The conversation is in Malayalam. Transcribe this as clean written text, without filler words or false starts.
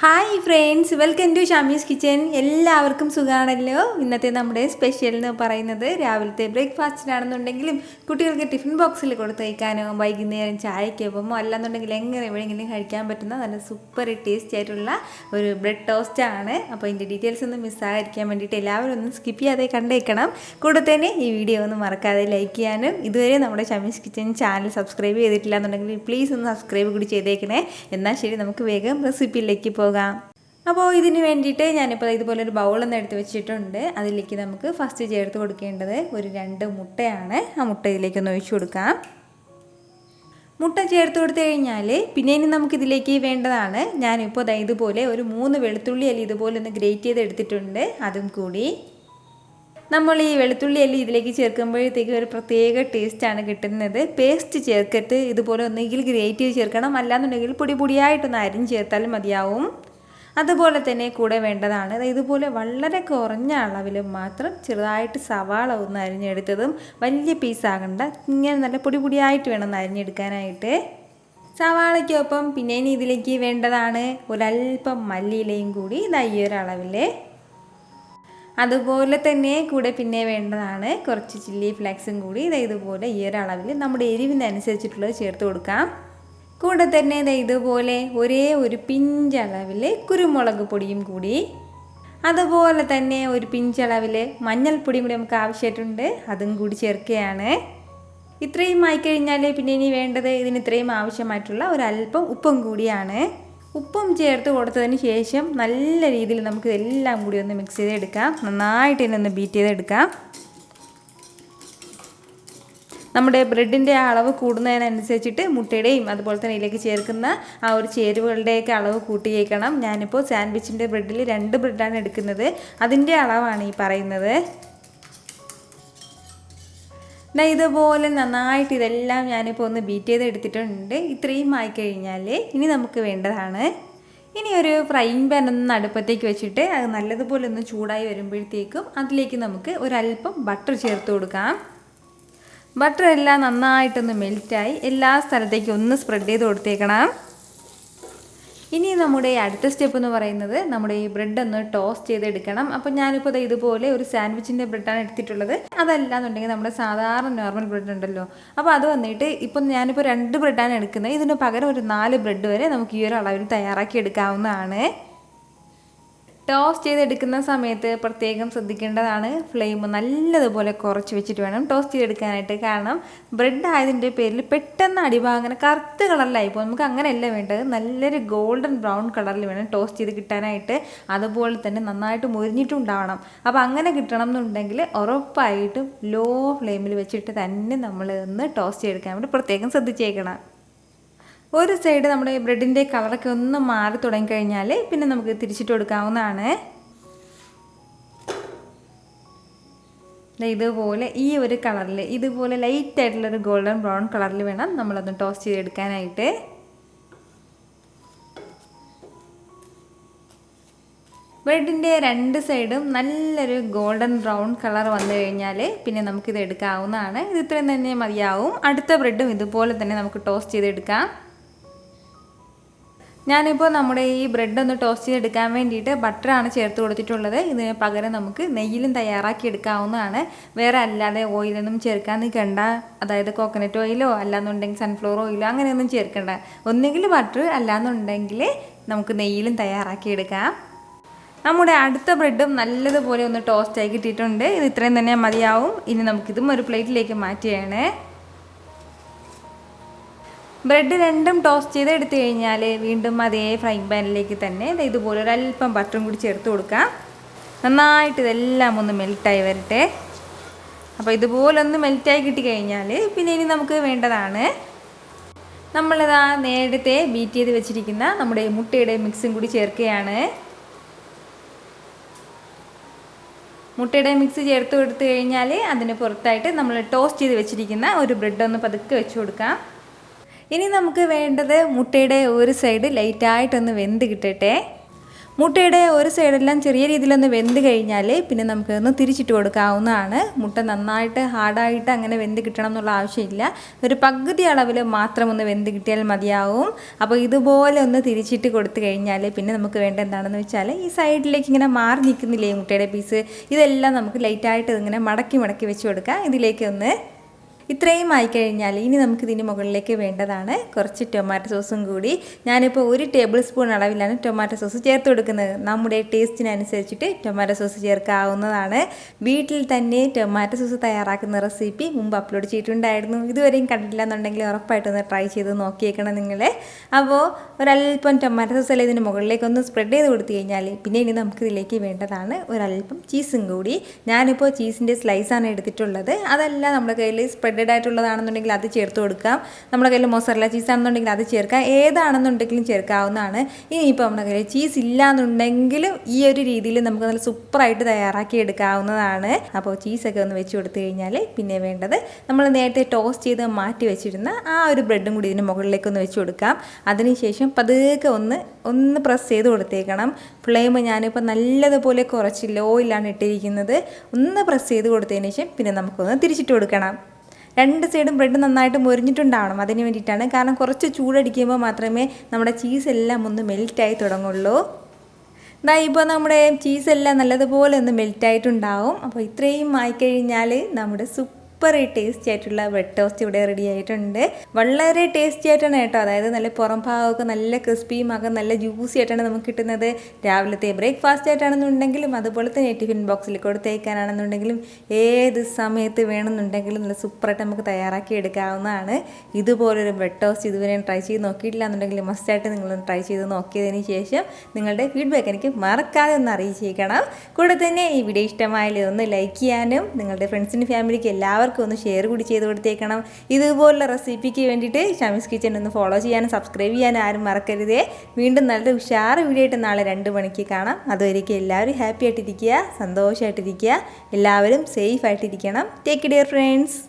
Hi friends, welcome to Shamees kitchen. എല്ലാവർക്കും സുഖമാണല്ലോ. ഇന്നത്തെ നമ്മുടെ സ്പെഷ്യൽ എന്ന് പറയുന്നത് രാവിലത്തെ ബ്രേക്ക്ഫാസ്റ്റിനാണെന്നുണ്ടെങ്കിലും കുട്ടികൾക്ക് ടിഫിൻ ബോക്സിൽ കൊടുത്തയക്കാനോ വൈകുന്നേരം ചായക്കൊപ്പമോ അല്ലാന്നുണ്ടെങ്കിൽ എങ്ങനെ വേണമെങ്കിലും കഴിക്കാൻ പറ്റുന്ന നല്ല സൂപ്പർ ടേസ്റ്റി ആയിട്ടുള്ള ഒരു ബ്രെഡ് ടോസ്റ്റാണ്. അപ്പോൾ ഇതിൻ്റെ ഡീറ്റെയിൽസ് ഒന്നും മിസ്സാകാതിരിക്കാൻ വേണ്ടിയിട്ട് എല്ലാവരും ഒന്ന് സ്കിപ്പ് ചെയ്യാതെ കണ്ടേക്കണം. കൂടെ തന്നെ ഈ വീഡിയോ ഒന്നും മറക്കാതെ ലൈക്ക് ചെയ്യാനും ഇതുവരെ നമ്മുടെ ഷമീസ് കിച്ചൻ ചാനൽ സബ്സ്ക്രൈബ് ചെയ്തിട്ടില്ല എന്നുണ്ടെങ്കിൽ പ്ലീസ് ഒന്ന് സബ്സ്ക്രൈബ് കൂടി ചെയ്തേക്കണേ. എന്നാൽ ശരി, നമുക്ക് വേഗം റെസിപ്പിയിലേക്ക് പോകാം. അപ്പോൾ ഇതിന് വേണ്ടിയിട്ട് ഞാനിപ്പോൾ ഇതുപോലെ ഒരു ബൗളൊന്നും എടുത്ത് വെച്ചിട്ടുണ്ട്. അതിലേക്ക് നമുക്ക് ഫസ്റ്റ് ചേർത്ത് കൊടുക്കേണ്ടത് ഒരു 2 മുട്ടയാണ്. ആ മുട്ട ഇതിലേക്കൊന്ന് ഒഴിച്ചു കൊടുക്കാം. മുട്ട ചേർത്ത് കൊടുത്തു കഴിഞ്ഞാൽ പിന്നെ ഇനി നമുക്കിതിലേക്ക് വേണ്ടതാണ്. ഞാനിപ്പോൾ ഇതുപോലെ ഒരു 3 വെളുത്തുള്ളി അല്ലി ഇതുപോലെ ഒന്ന് ഗ്രേറ്റ് ചെയ്ത് എടുത്തിട്ടുണ്ട്. അതും കൂടി നമ്മൾ ഈ വെളുത്തുള്ളി അല്ലി ഇതിലേക്ക് ചേർക്കുമ്പോഴത്തേക്ക് ഒരു പ്രത്യേക ടേസ്റ്റാണ് കിട്ടുന്നത്. പേസ്റ്റ് ചേർത്തിട്ട് ഇതുപോലെ ഒന്നെങ്കിൽ ഗ്രേറ്റ് ചെയ്ത് ചേർക്കണം, അല്ലാന്നുണ്ടെങ്കിൽ പൊടിയായിട്ടൊന്ന് അരിഞ്ഞ് ചേർത്താലും മതിയാവും. അതുപോലെ തന്നെ കൂടെ വേണ്ടതാണ് ഇതുപോലെ വളരെ കുറഞ്ഞ അളവിൽ മാത്രം ചെറുതായിട്ട് സവാള ഒന്ന് അരിഞ്ഞെടുത്തതും, വലിയ പീസാകണ്ട, ഇങ്ങനെ നല്ല പൊടിയായിട്ട് വേണം ഒന്ന് അരിഞ്ഞെടുക്കാനായിട്ട്. സവാളയ്ക്കൊപ്പം പിന്നെ ഇനി ഇതിലേക്ക് വേണ്ടതാണ് ഒരല്പം മല്ലിയിലയും കൂടി ഈ ഒരളവിൽ. അതുപോലെ തന്നെ കൂടെ പിന്നെ വേണ്ടതാണ് കുറച്ച് ചില്ലി ഫ്ലേക്സും കൂടി ഇതുപോലെ ഈ ഒരളവിൽ നമ്മുടെ എരിവിനനുസരിച്ചിട്ടുള്ളത് ചേർത്ത് കൊടുക്കാം. കൂടെ തന്നെ ഇതുപോലെ ഒരേ ഒരു പിഞ്ചളവിൽ കുരുമുളക് പൊടിയും കൂടി, അതുപോലെ തന്നെ ഒരു പിഞ്ചളവിൽ മഞ്ഞൾപ്പൊടിയും കൂടി നമുക്ക് ആവശ്യമായിട്ടുണ്ട്. അതും കൂടി ചേർക്കുകയാണ്. ഇത്രയും ആയിക്കഴിഞ്ഞാൽ പിന്നെ ഇനി വേണ്ടത് ഇതിന് ഇത്രയും ആവശ്യമായിട്ടുള്ള ഒരല്പം ഉപ്പും കൂടിയാണ്. ഉപ്പും ചേർത്ത് കൊടുത്തതിന് ശേഷം നല്ല രീതിയിൽ നമുക്ക് ഇതെല്ലാം കൂടി ഒന്ന് മിക്സ് ചെയ്തെടുക്കാം. നന്നായിട്ട് ഇതിനൊന്ന് ബീറ്റ് ചെയ്തെടുക്കാം. നമ്മുടെ ബ്രെഡിൻ്റെ അളവ് കൂടുന്നതിനനുസരിച്ചിട്ട് മുട്ടയുടെയും അതുപോലെ തന്നെ ഇതിലേക്ക് ചേർക്കുന്ന ആ ഒരു ചേരുവകളുടെയൊക്കെ അളവ് കൂട്ടിയേക്കണം. ഞാനിപ്പോൾ സാൻഡ്വിച്ചിൻ്റെ ബ്രെഡിൽ 2 ബ്രെഡാണ് എടുക്കുന്നത്. അതിൻ്റെ അളവാണ് ഈ പറയുന്നത്. ഇതുപോലെ നന്നായിട്ട് ഇതെല്ലാം ഞാനിപ്പോൾ ഒന്ന് ബീറ്റ് ചെയ്ത് എടുത്തിട്ടുണ്ട്. ഇത്രയും ആയിക്കഴിഞ്ഞാൽ ഇനി നമുക്ക് വേണ്ടതാണ് ഇനി ഒരു ഫ്രൈയിങ് പാൻ ഒന്ന് അടുപ്പത്തേക്ക് വെച്ചിട്ട് അത് നല്ലതുപോലെ ഒന്ന് ചൂടായി വരുമ്പോഴത്തേക്കും അതിലേക്ക് നമുക്ക് ഒരല്പം ബട്ടർ ചേർത്ത് കൊടുക്കാം. ബട്ടർ എല്ലാം നന്നായിട്ടൊന്ന് മെൽറ്റായി എല്ലാ സ്ഥലത്തേക്കും ഒന്ന് സ്പ്രെഡ് ചെയ്ത് കൊടുത്തേക്കണം. ഇനി നമ്മുടെ അടുത്ത സ്റ്റെപ്പ് എന്ന് പറയുന്നത് നമ്മുടെ ഈ ബ്രെഡ് ഒന്ന് ടോസ്റ്റ് ചെയ്തെടുക്കണം. അപ്പോൾ ഞാനിപ്പോൾ ഇതുപോലെ ഒരു സാൻഡ്വിച്ചിൻ്റെ ബ്രെഡാണ് എടുത്തിട്ടുള്ളത്. അതല്ലാന്നുണ്ടെങ്കിൽ നമ്മുടെ സാധാരണ നോർമൽ ബ്രെഡ് ഉണ്ടല്ലോ, അപ്പോൾ അത് വന്നിട്ട് ഇപ്പം ഞാനിപ്പോൾ 2 ബ്രെഡാണ് എടുക്കുന്നത്. ഇതിന് പകരം ഒരു 4 ബ്രെഡ് വരെ നമുക്ക് ഈ ഒരു അളവിൽ തയ്യാറാക്കി എടുക്കാവുന്നതാണ്. ടോസ്റ്റ് ചെയ്തെടുക്കുന്ന സമയത്ത് പ്രത്യേകം ശ്രദ്ധിക്കേണ്ടതാണ്, ഫ്ലെയിം നല്ലതുപോലെ കുറച്ച് വെച്ചിട്ട് വേണം ടോസ്റ്റ് ചെയ്തെടുക്കാനായിട്ട്. കാരണം ബ്രെഡ് ആയതിൻ്റെ പേരിൽ പെട്ടെന്ന് അടിഭാഗം അങ്ങനെ കറുത്ത കളറിലായിപ്പോൾ നമുക്ക് അങ്ങനെയല്ല വേണ്ടത്. നല്ലൊരു ഗോൾഡൻ ബ്രൗൺ കളറിൽ വേണം ടോസ്റ്റ് ചെയ്ത് കിട്ടാനായിട്ട്. അതുപോലെ തന്നെ നന്നായിട്ട് മുരിഞ്ഞിട്ടുണ്ടാവണം. അപ്പോൾ അങ്ങനെ കിട്ടണം എന്നുണ്ടെങ്കിൽ ഉറപ്പായിട്ടും ലോ ഫ്ലെയിമിൽ വെച്ചിട്ട് തന്നെ നമ്മൾ ഒന്ന് ടോസ്റ്റ് ചെയ്തെടുക്കാൻ വേണ്ടി പ്രത്യേകം ശ്രദ്ധിച്ചേക്കണം. ഒരു സൈഡ് നമ്മുടെ ബ്രെഡിൻ്റെ കളറൊക്കെ ഒന്ന് മാറി തുടങ്ങിക്കഴിഞ്ഞാൽ പിന്നെ നമുക്ക് തിരിച്ചിട്ട് കൊടുക്കാവുന്നതാണ്. ഇതുപോലെ ഈ ഒരു കളറിൽ ഇതുപോലെ ലൈറ്റായിട്ടുള്ളൊരു ഗോൾഡൻ ബ്രൗൺ കളറിൽ വേണം നമ്മളൊന്ന് ടോസ്റ്റ് ചെയ്തെടുക്കാനായിട്ട്. ബ്രെഡിൻ്റെ 2 സൈഡും നല്ലൊരു ഗോൾഡൻ ബ്രൗൺ കളർ വന്നു കഴിഞ്ഞാൽ പിന്നെ നമുക്കിത് എടുക്കാവുന്നതാണ്. ഇത് ഇത്രയും തന്നെ മതിയാവും. അടുത്ത ബ്രെഡും ഇതുപോലെ തന്നെ നമുക്ക് ടോസ്റ്റ് ചെയ്തെടുക്കാം. ഞാനിപ്പോൾ നമ്മുടെ ഈ ബ്രെഡ് ഒന്ന് ടോസ്റ്റ് ചെയ്തെടുക്കാൻ വേണ്ടിയിട്ട് ബട്ടറാണ് ചേർത്ത് കൊടുത്തിട്ടുള്ളത്. ഇതിന് പകരം നമുക്ക് നെയ്യിലും തയ്യാറാക്കി എടുക്കാവുന്നതാണ്. വേറെ അല്ലാതെ ഓയിലൊന്നും ചേർക്കാൻ നിൽക്കണ്ട. അതായത് കോക്കനട്ട് ഓയിലോ അല്ലാന്നുണ്ടെങ്കിൽ സൺഫ്ലവർ ഓയിലോ അങ്ങനെയൊന്നും ചേർക്കണ്ട. ഒന്നുകിൽ ബട്ടർ അല്ലാന്നുണ്ടെങ്കിൽ നമുക്ക് നെയ്യിലും തയ്യാറാക്കി എടുക്കാം. നമ്മുടെ അടുത്ത ബ്രെഡും നല്ലതുപോലെ ഒന്ന് ടോസ്റ്റായി കിട്ടിയിട്ടുണ്ട്. ഇത് ഇത്രയും തന്നെ മതിയാവും. ഇനി നമുക്കിതും ഒരു പ്ലേറ്റിലേക്ക് മാറ്റുകയാണ്. ബ്രെഡ് 2ഉം ടോസ്റ്റ് ചെയ്ത് എടുത്തു കഴിഞ്ഞാൽ വീണ്ടും അതേ ഫ്രൈങ് പാനിലേക്ക് തന്നെ ഇതുപോലെ ഒരല്പം ബട്ടറും കൂടി ചേർത്ത് കൊടുക്കാം. നന്നായിട്ട് ഇതെല്ലാം ഒന്ന് മെൽറ്റായി വരട്ടെ. അപ്പോൾ ഇതുപോലെ ഒന്ന് മെൽറ്റായി കിട്ടിക്കഴിഞ്ഞാൽ പിന്നെ ഇനി നമുക്ക് വേണ്ടതാണ് നമ്മളിതാ നേരത്തെ ബീറ്റ് ചെയ്ത് വെച്ചിരിക്കുന്ന നമ്മുടെ മുട്ടയുടെ മിക്സും കൂടി ചേർക്കുകയാണ്. മുട്ടയുടെ മിക്സ് ചേർത്ത് കൊടുത്തു കഴിഞ്ഞാൽ അതിന് പുറത്തായിട്ട് നമ്മൾ ടോസ്റ്റ് ചെയ്ത് വെച്ചിരിക്കുന്ന ഒരു ബ്രെഡ് ഒന്ന് പതുക്കെ വെച്ച് കൊടുക്കാം. ഇനി നമുക്ക് വേണ്ടത് മുട്ടയുടെ ഒരു സൈഡ് ലൈറ്റായിട്ടൊന്ന് വെന്ത് കിട്ടട്ടെ. മുട്ടയുടെ ഒരു സൈഡെല്ലാം ചെറിയ രീതിയിലൊന്ന് വെന്ത് കഴിഞ്ഞാൽ പിന്നെ നമുക്കൊന്ന് തിരിച്ചിട്ട് കൊടുക്കാവുന്നതാണ്. മുട്ട നന്നായിട്ട് ഹാർഡായിട്ട് അങ്ങനെ വെന്ത് കിട്ടണം എന്നുള്ള ആവശ്യമില്ല. ഒരു പകുതി അളവിൽ മാത്രം ഒന്ന് വെന്ത് കിട്ടിയാൽ മതിയാവും. അപ്പോൾ ഇതുപോലെ ഒന്ന് തിരിച്ചിട്ട് കൊടുത്തു കഴിഞ്ഞാൽ പിന്നെ നമുക്ക് വേണ്ട എന്താണെന്ന് വെച്ചാൽ ഈ സൈഡിലേക്ക് ഇങ്ങനെ മാറി നിൽക്കുന്നില്ലേ മുട്ടയുടെ പീസ്, ഇതെല്ലാം നമുക്ക് ലൈറ്റായിട്ട് ഇങ്ങനെ മടക്കി മടക്കി വെച്ച് കൊടുക്കാം. ഇതിലേക്ക് ഒന്ന് ഇത്രയും ആയിക്കഴിഞ്ഞാൽ ഇനി നമുക്കിതിന് മുകളിലേക്ക് വേണ്ടതാണ് കുറച്ച് ടൊമാറ്റോ സോസും കൂടി. ഞാനിപ്പോൾ 1 ടേബിൾ സ്പൂൺ അളവിലാണ് ടൊമാറ്റോ സോസ് ചേർത്ത് കൊടുക്കുന്നത്. നമ്മുടെ ടേസ്റ്റിനനുസരിച്ചിട്ട് ടൊമാറ്റോ സോസ് ചേർക്കാവുന്നതാണ്. വീട്ടിൽ തന്നെ ടൊമാറ്റോ സോസ് തയ്യാറാക്കുന്ന റെസിപ്പി മുമ്പ് അപ്ലോഡ് ചെയ്തിട്ടുണ്ടായിരുന്നു. ഇതുവരെയും കണ്ടിട്ടില്ല എന്നുണ്ടെങ്കിൽ ഉറപ്പായിട്ടൊന്ന് ട്രൈ ചെയ്ത് നോക്കിയേക്കണം നിങ്ങൾ. അപ്പോൾ ഒരല്പം ടൊമാറ്റോ സോസ് എല്ലാം ഇതിന് മുകളിലേക്ക് ഒന്ന് സ്പ്രെഡ് ചെയ്ത് കൊടുത്തു കഴിഞ്ഞാൽ പിന്നെ ഇനി നമുക്കിതിലേക്ക് വേണ്ടതാണ് ഒരല്പം ചീസും കൂടി. ഞാനിപ്പോൾ ചീസിൻ്റെ സ്ലൈസാണ് എടുത്തിട്ടുള്ളത്. അതല്ല നമ്മുടെ കയ്യിൽ സ്പ്രെഡഡ് ആയിട്ടുള്ളതാണെന്നുണ്ടെങ്കിൽ അത് ചേർത്ത് കൊടുക്കാം. നമ്മുടെ കയ്യിൽ മൊസറല്ല ചീസ് ആണെന്നുണ്ടെങ്കിൽ അത് ചേർക്കാം. ഏതാണെന്നുണ്ടെങ്കിലും ചേർക്കാവുന്നതാണ്. ഇനിയിപ്പോൾ നമ്മുടെ കയ്യിൽ ചീസ് ഇല്ലാന്നുണ്ടെങ്കിലും ഈ ഒരു രീതിയിൽ നമുക്ക് നല്ല സൂപ്പറായിട്ട് തയ്യാറാക്കി എടുക്കാവുന്നതാണ്. അപ്പോൾ ചീസൊക്കെ ഒന്ന് വെച്ച് കൊടുത്തു കഴിഞ്ഞാൽ പിന്നെ വേണ്ടത് നമ്മൾ നേരത്തെ ടോസ്റ്റ് ചെയ്ത് മാറ്റി വെച്ചിരുന്ന ആ ഒരു ബ്രെഡും കൂടി ഇതിന് മുകളിലേക്ക് ഒന്ന് വെച്ച് കൊടുക്കാം. അതിനുശേഷം പതുക്കെ ഒന്ന് പ്രസ് ചെയ്ത് കൊടുത്തേക്കണം. ഫ്ലെയിം ഞാനിപ്പോൾ നല്ലതുപോലെ കുറച്ച് ലോയിലാണ് ഇട്ടിരിക്കുന്നത്. ഒന്ന് പ്രസ് ചെയ്ത് കൊടുത്തതിന് ശേഷം പിന്നെ നമുക്കൊന്ന് തിരിച്ചിട്ട് കൊടുക്കണം. 2 സൈഡും ബ്രെഡ് നന്നായിട്ട് മൊരിഞ്ഞിട്ടുണ്ടാവണം. അതിന് വേണ്ടിയിട്ടാണ്. കാരണം കുറച്ച് ചൂടടിക്കുമ്പോൾ മാത്രമേ നമ്മുടെ ചീസെല്ലാം ഒന്ന് മെൽറ്റായി തുടങ്ങുള്ളൂ. ഇപ്പോൾ നമ്മുടെ ചീസെല്ലാം നല്ലതുപോലെ ഒന്ന് മെൽറ്റായിട്ടുണ്ടാവും. അപ്പോൾ ഇത്രയും ആയിക്കഴിഞ്ഞാൽ നമ്മുടെ സൂപ്പർ ടേസ്റ്റി ആയിട്ടുള്ള ബ്രെഡ് ടോസ്റ്റ് ഇവിടെ റെഡി ആയിട്ടുണ്ട്. വളരെ ടേസ്റ്റി ആയിട്ടാണ് കേട്ടോ. അതായത് നല്ല പുറം ഭാഗമൊക്കെ നല്ല ക്രിസ്പിയും ആകെ നല്ല ജ്യൂസി ആയിട്ടാണ് നമുക്ക് കിട്ടുന്നത്. രാവിലത്തെ ബ്രേക്ക്ഫാസ്റ്റ് ആയിട്ടാണെന്നുണ്ടെങ്കിലും അതുപോലെ തന്നെ ടിഫിൻ ബോക്സിൽ കൊടുത്തേക്കാനാണെന്നുണ്ടെങ്കിലും ഏത് സമയത്ത് വേണമെന്നുണ്ടെങ്കിലും നല്ല സൂപ്പറായിട്ട് നമുക്ക് തയ്യാറാക്കി എടുക്കാവുന്നതാണ്. ഇതുപോലൊരു ബ്രെഡ് ടോസ്റ്റ് ഇതുവരെ ട്രൈ ചെയ്ത് നോക്കിയിട്ടില്ല എന്നുണ്ടെങ്കിൽ മസ്റ്റായിട്ട് നിങ്ങളൊന്ന് ട്രൈ ചെയ്ത് നോക്കിയതിന് ശേഷം നിങ്ങളുടെ ഫീഡ്ബാക്ക് എനിക്ക് മറക്കാതെ ഒന്ന് അറിയിച്ചേക്കണം. കൂടെ തന്നെ ഈ വീഡിയോ ഇഷ്ടമായാലും ഒന്ന് ലൈക്ക് ചെയ്യാനും നിങ്ങളുടെ ഫ്രണ്ട്സിനും ഫാമിലിക്ക് എല്ലാവർക്കും ഒന്ന് ഷെയർ കൂടി ചെയ്ത് കൊടുത്തേക്കണം. ഇതുപോലുള്ള റെസിപ്പിക്ക് വേണ്ടിയിട്ട് ഷമീസ് കിച്ചൻ ഒന്ന് ഫോളോ ചെയ്യാനും സബ്സ്ക്രൈബ് ചെയ്യാനും ആരും മറക്കരുതേ. വീണ്ടും നല്ലൊരു ഉഷാറ് വീഡിയോ ആയിട്ട് നാളെ 2 മണിക്ക് കാണാം. അതുവരേക്കും എല്ലാവരും ഹാപ്പി ആയിട്ടിരിക്കുക, സന്തോഷമായിട്ടിരിക്കുക, എല്ലാവരും സേഫ് ആയിട്ടിരിക്കണം. Take care friends.